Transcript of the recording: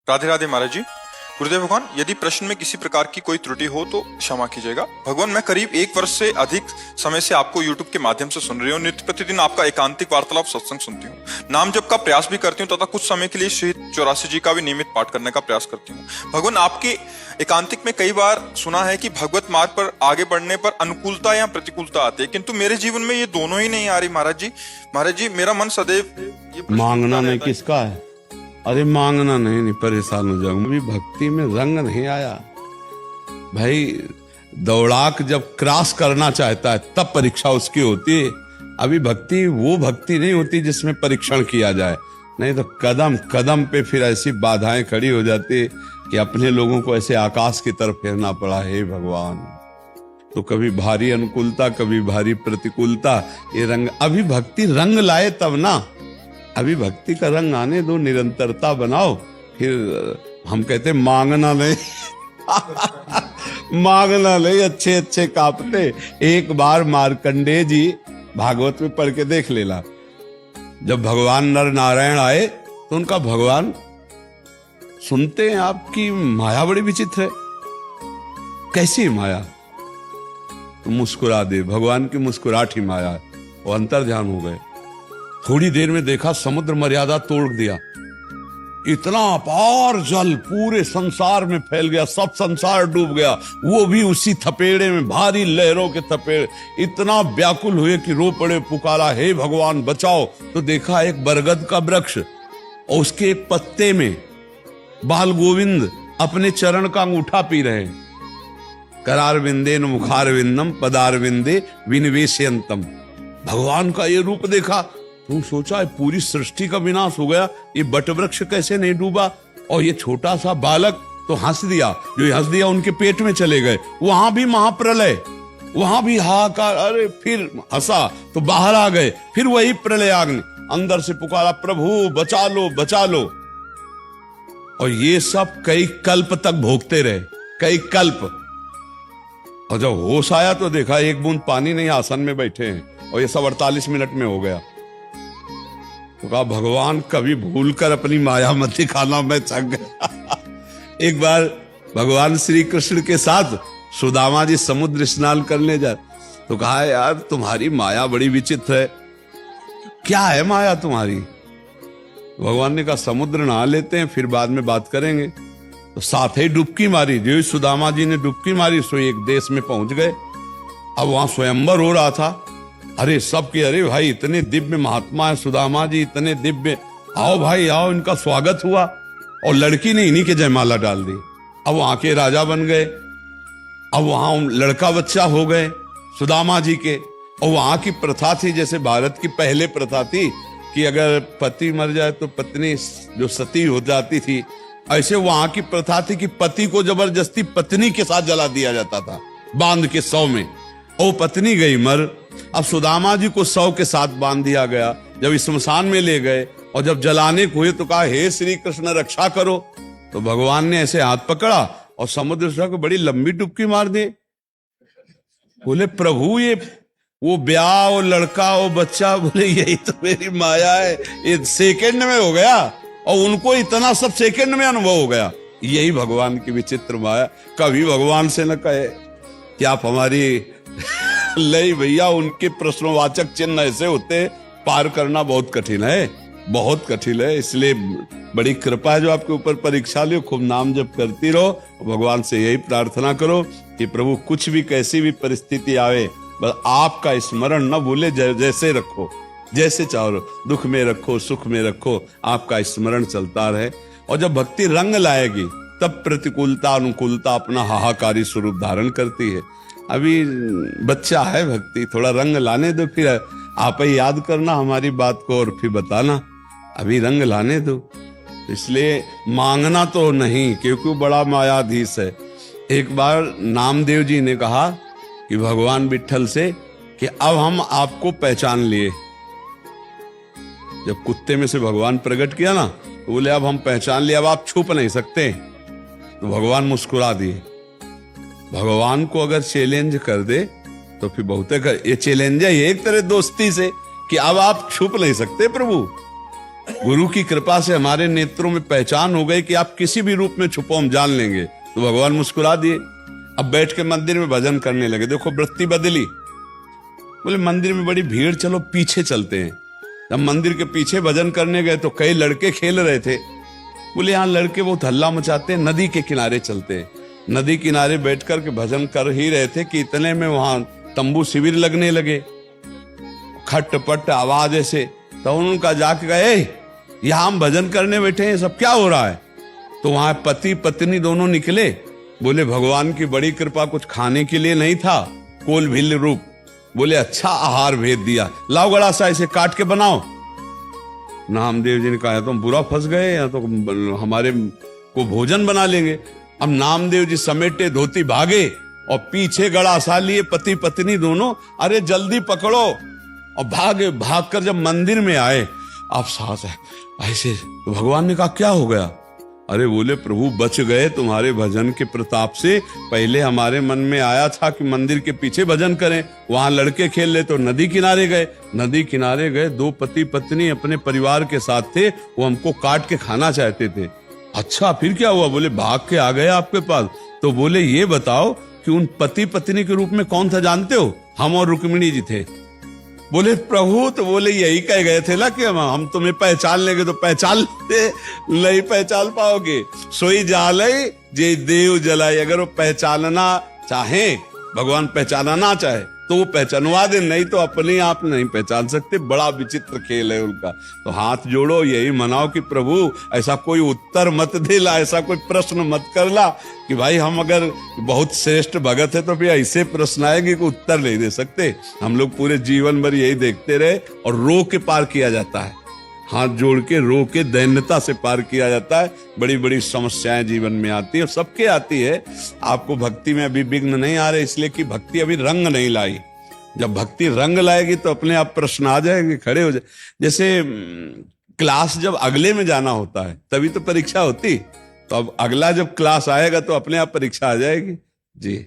राधे राधे महाराज जी। गुरुदेव भगवान, यदि प्रश्न में किसी प्रकार की कोई त्रुटि हो तो क्षमा कीजिएगा। भगवान, मैं करीब 1 वर्ष से अधिक समय से आपको YouTube के माध्यम से सुन रही हूँ। नित्य प्रतिदिन आपका एकांतिक वार्तालाप सत्संग सुनती हूँ, नाम जप का प्रयास भी करती हूँ तथा कुछ समय के लिए शहीद 84 जी का भी नियमित पाठ करने का प्रयास करती हूँ। भगवान, आपके एकांतिक में कई बार सुना है कि भगवत मार्ग पर आगे बढ़ने पर अनुकूलता या प्रतिकूलता आती है, किंतु मेरे जीवन में ये दोनों ही नहीं आ रही महाराज जी। महाराज जी, मेरा मन सदैव मांगना नहीं किसका है? अरे मांगना नहीं परेशान हो जाऊंगा। अभी भक्ति में रंग नहीं आया भाई। दौड़ाक जब क्रॉस करना चाहता है तब परीक्षा उसकी होती है। अभी भक्ति वो भक्ति नहीं होती जिसमें परीक्षण किया जाए, नहीं तो कदम कदम पे फिर ऐसी बाधाएं खड़ी हो जाती है कि अपने लोगों को ऐसे आकाश की तरफ फेरना पड़ा। हे भगवान, तो कभी भारी अनुकूलता कभी भारी प्रतिकूलता, ये रंग। अभी भक्ति रंग लाए तब ना, अभी भक्ति का रंग आने दो, निरंतरता बनाओ। फिर हम कहते मांगना नहीं मांगना नहीं, अच्छे अच्छे कापते। एक बार मार्कंडेय जी भागवत में पढ़ के देख लेना, जब भगवान नर नारायण आए तो उनका भगवान सुनते हैं आपकी माया बड़ी विचित्र है। कैसी माया? तो मुस्कुरा दे, भगवान की मुस्कुराहट ही माया है। वो अंतर ध्यान हो गए। थोड़ी देर में देखा समुद्र मर्यादा तोड़ दिया, इतना अपार जल पूरे संसार में फैल गया, सब संसार डूब गया। वो भी उसी थपेड़े में, भारी लहरों के थपेड़े। इतना व्याकुल हुए कि रो पड़े, पुकारा, हे भगवान बचाओ। तो देखा एक बरगद का वृक्ष और उसके एक पत्ते में बाल गोविंद अपने चरण का अंगूठा पी रहे हैं। करार विंदे न मुखार विंदम पदार विंदे विनिवेशयंतम। भगवान का ये रूप देखा तो सोचा पूरी सृष्टि का विनाश हो गया, ये बट वृक्ष कैसे नहीं डूबा? और ये छोटा सा बालक तो हंस दिया, जो हंस दिया उनके पेट में चले गए। वहां भी महाप्रलय, वहां भी हाहाकार। अरे फिर हंसा तो बाहर आ गए, फिर वही प्रलय आग्नि। अंदर से पुकारा, प्रभु बचा लो बचा लो। और ये सब कई कल्प तक भोगते रहे, कई कल्प। और जब होश आया तो देखा एक बूंद पानी नहीं, आसन में बैठे हैं। और ये सब 48 मिनट में हो गया। तो कहा, भगवान कभी भूलकर अपनी माया मत दिखाना, मैं थक गया। एक बार भगवान श्री कृष्ण के साथ सुदामा जी समुद्र स्नान करने जाए तो कहा, यार तुम्हारी माया बड़ी विचित्र है। क्या है माया तुम्हारी? भगवान ने कहा, समुद्र नहा लेते हैं फिर बाद में बात करेंगे। तो साथ ही डुबकी मारी। जो सुदामा जी ने डुबकी मारी सो एक देश में पहुंच गए। अब वहां स्वयंवर हो रहा था। अरे सबके, अरे भाई इतने दिव्य महात्मा है सुदामा जी, इतने दिव्य, आओ भाई आओ। इनका स्वागत हुआ और लड़की ने इन्हीं के जयमाला डाल दी। अब वहां के राजा बन गए। अब वहां लड़का बच्चा हो गए सुदामा जी के। और वहां की प्रथा थी, जैसे भारत की पहले प्रथा थी कि अगर पति मर जाए तो पत्नी जो सती हो जाती थी, ऐसे वहां की प्रथा थी कि पति को जबरदस्ती पत्नी के साथ जला दिया जाता था, बांध के 100 में। और पत्नी गई मर। अब सुदामा जी को 100 के साथ बांध दिया गया। जब इस स्मशान में ले गए और जब जलाने को हुए तो कहा, हे श्री कृष्ण रक्षा करो। तो भगवान ने ऐसे हाथ पकड़ा और समुद्र से को बड़ी लंबी डुबकी मार दी। बोले, प्रभु ये वो ब्याह और लड़का और बच्चा, बोले यही तो मेरी माया है, ये सेकंड में हो गया। और उनको इतना सब सेकंड में अनुभव हो गया। यही भगवान की विचित्र माया। कभी भगवान से न कहे कि आप हमारी नहीं भैया, उनके प्रश्नवाचक चिन्ह ऐसे होते, पार करना बहुत कठिन है, बहुत कठिन है। इसलिए बड़ी कृपा है जो आपके ऊपर परीक्षा लियो। खूब नाम जप करती रहो। भगवान से यही प्रार्थना करो कि प्रभु कुछ भी कैसी भी परिस्थिति आवे, बस आपका स्मरण न भूले। जैसे रखो, जैसे चाहो, दुख में रखो सुख में रखो, आपका स्मरण चलता रहे। और जब भक्ति रंग लाएगी तब प्रतिकूलता अनुकूलता अपना हाहाकारी स्वरूप धारण करती है। अभी बच्चा है भक्ति, थोड़ा रंग लाने दो, फिर आप ही याद करना हमारी बात को और फिर बताना। अभी रंग लाने दो। इसलिए मांगना तो नहीं, क्योंकि बड़ा मायाधीश है। एक बार नामदेव जी ने कहा कि भगवान विट्ठल से कि अब हम आपको पहचान लिए। जब कुत्ते में से भगवान प्रकट किया ना, तो बोले अब हम पहचान लिए, अब आप छुप नहीं सकते। तो भगवान मुस्कुरा दिए। भगवान को अगर चैलेंज कर दे तो फिर बहुते कर, ये चैलेंज है एक तरह दोस्ती से कि अब आप छुप नहीं सकते प्रभु। गुरु की कृपा से हमारे नेत्रों में पहचान हो गई कि आप किसी भी रूप में छुपो हम जान लेंगे। तो भगवान मुस्कुरा दिए। अब बैठ के मंदिर में भजन करने लगे। देखो वृत्ति बदली। बोले मंदिर में बड़ी भीड़, चलो पीछे चलते हैं। जब मंदिर के पीछे भजन करने गए तो कई लड़के खेल रहे थे। बोले यहाँ लड़के बहुत हल्ला मचाते हैं, नदी के किनारे चलते हैं। नदी किनारे बैठ कर के भजन कर ही रहे थे कि इतने में वहां तंबू शिविर लगने लगे, खटपट आवाज ऐसे। तो उनका जाके गए, यहाँ हम भजन करने बैठे हैं, सब क्या हो रहा है? तो वहां पति पत्नी दोनों निकले। बोले भगवान की बड़ी कृपा, कुछ खाने के लिए नहीं था, कोल भिल रूप। बोले अच्छा आहार भेज दिया, लाओ गड़ा सा इसे काट के बनाओ। नामदेव जी ने कहा तुम बुरा फंस गए, या तो हमारे को भोजन बना लेंगे। अब नामदेव जी समेटे धोती भागे और पीछे गड़ा सा लिए पति पत्नी दोनों, अरे जल्दी पकड़ो। और भागे, भागकर जब मंदिर में आए, आप साहस है ऐसे। तो भगवान ने कहा क्या हो गया? अरे बोले प्रभु बच गए तुम्हारे भजन के प्रताप से। पहले हमारे मन में आया था कि मंदिर के पीछे भजन करें, वहां लड़के खेल ले, तो नदी किनारे गए। नदी किनारे गए, दो पति पत्नी अपने परिवार के साथ थे, वो हमको काट के खाना चाहते थे। अच्छा फिर क्या हुआ? बोले भाग के आ गए आपके पास। तो बोले ये बताओ कि उन पति पत्नी के रूप में कौन था जानते हो? हम और रुक्मिणी जी थे। बोले प्रभु, तो बोले यही कह गए थे ना कि हम तुम्हें पहचान लेंगे। तो पहचान नहीं पहचान पाओगे। सोई जालय जे देव जलाए। अगर वो पहचानना चाहे, भगवान पहचानना चाहे तो वो पहचानवा दे, नहीं तो अपने आप नहीं पहचान सकते। बड़ा विचित्र खेल है उनका। तो हाथ जोड़ो, यही मनाओ कि प्रभु ऐसा कोई उत्तर मत देला, ऐसा कोई प्रश्न मत करला कि भाई हम अगर बहुत श्रेष्ठ भगत है तो फिर ऐसे प्रश्न आएंगे कि उत्तर नहीं दे सकते। हम लोग पूरे जीवन भर यही देखते रहे और रो के पार किया जाता है। हाथ जोड़ के रो के दैन्यता से पार किया जाता है। बड़ी बड़ी समस्याएं जीवन में आती है, सबके आती है। आपको भक्ति में अभी विघ्न नहीं आ रहे, इसलिए कि भक्ति अभी रंग नहीं लाई। जब भक्ति रंग लाएगी तो अपने आप प्रश्न आ जाएंगे, खड़े हो जाए। जैसे क्लास जब अगले में जाना होता है तभी तो परीक्षा होती। तो अब अगला जब क्लास आएगा तो अपने आप परीक्षा आ जाएगी। जी।